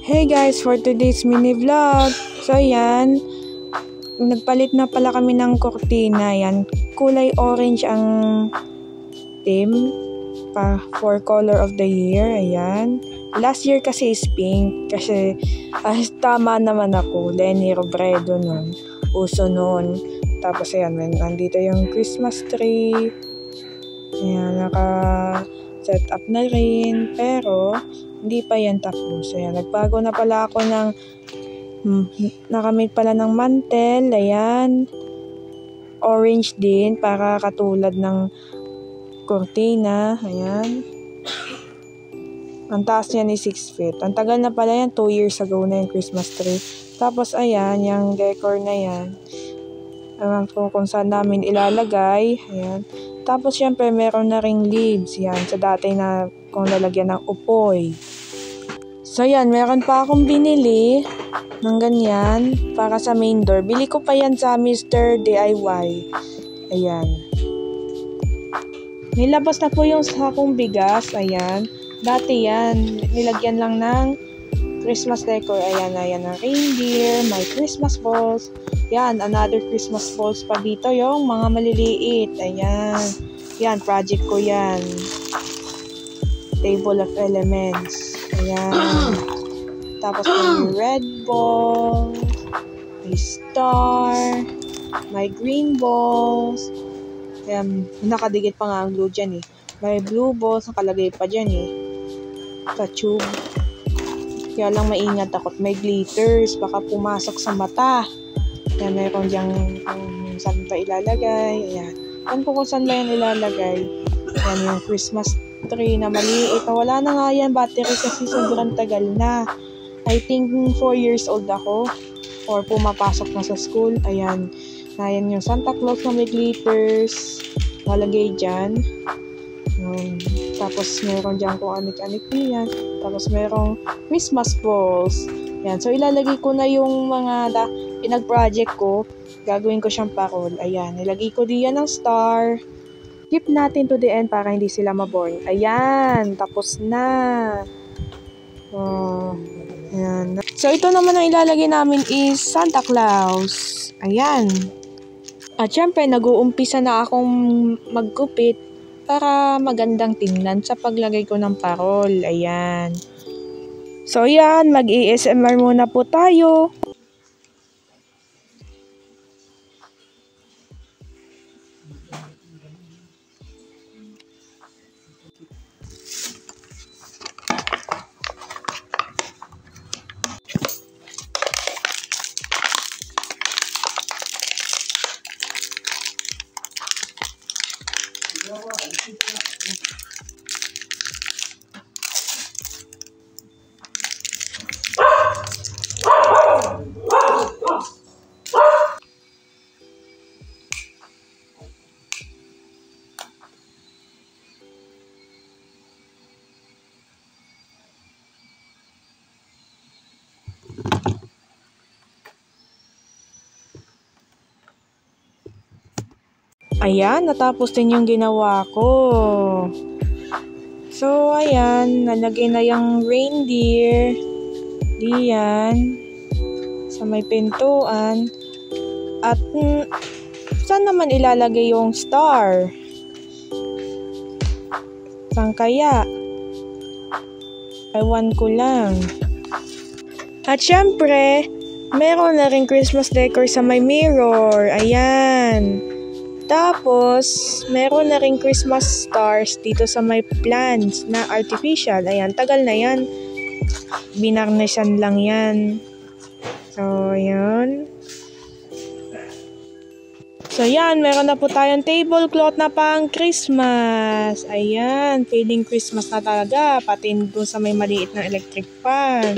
Hey guys, for today's mini vlog. So yan, nagpalit na pala kami ng kortina. Yan, kulay orange ang theme for color of the year. Ayan. Last year kasi is pink. Kasi tama naman ako. Lenny Robredo nun. Uso nun. Tapos ayan, nandito yung Christmas tree. Ayan, naka-set up na rin. Pero hindi pa yan tapos. Ayan, nagbago na pala ako ng nakamit pala ng mantel. Ayan, orange din para katulad ng kortina. Ayan, ang taas niya ni 6 feet. Ang tagal na pala yan, 2 years ago na yung Christmas tree. Tapos ayan, yung decor na yan, alam ko kung saan namin ilalagay. Ayan. Tapos syempre meron na ring leaves. Yan, sa dati na kung lalagyan ng upoy. So yan, meron pa akong binili ng ganyan para sa main door. Bili ko pa yan sa Mr. DIY. Ayan. Nilabas na po yung sakong bigas. Ayan. Dati yan, nilagyan lang ng Christmas decor. Ayan, ayan ang reindeer, may Christmas balls. Yan, another Christmas balls pa dito, yung mga maliliit. Ayan. Yan, project ko yan. Table of elements. Ayan. Tapos may red ball, may star, may green balls. Ayan, nakadikit pa nga ang glue dyan eh. May blue balls, nakalagay pa dyan eh. Sa tube. Kaya lang maingat ako. May glitters, baka pumasok sa mata. Ayan, meron diyang kung saan pa ilalagay. Ayan. Ayan po kung saan ba yan ilalagay. Ayan yung Christmas tree na maliit. Wala na nga yan battery kasi sobrang tagal na. I think 4 years old ako. Or pumapasok na sa school. Ayan. Ayan yung Santa Claus na may glitters. Nalagay dyan. Tapos meron dyan kung anik-anik niyan. Tapos merong Christmas balls. Ayan. So ilalagay ko na yung mga pinag-project ko. Gagawin ko siyang parol. Ayan. Nilagay ko diyan ng star. Keep natin to the end para hindi sila maboring. Ayan. Tapos na. Ayan. So ito naman ang ilalagay namin is Santa Claus. Ayan. At syempre nag-uumpisa na akong maggupit para magandang tingnan sa paglagay ko ng parol. Ayan. So yan, mag-ASMR muna po tayo. Ayan, natapos din yung ginawa ko. So, ayan, nalagay na yung reindeer. Diyan. Sa may pintuan. At, saan naman ilalagay yung star? Saan kaya? Ewan ko lang. At syempre, meron na rin Christmas decor sa may mirror. Ayan. Tapos, meron na rin Christmas stars dito sa may plants na artificial. Ayan, tagal na yan. Binarnisan lang yan. So, ayan. So, ayan, meron na po tayong tablecloth na pang Christmas. Ayan, feeling Christmas na talaga. Pati doon sa may maliit na electric fan.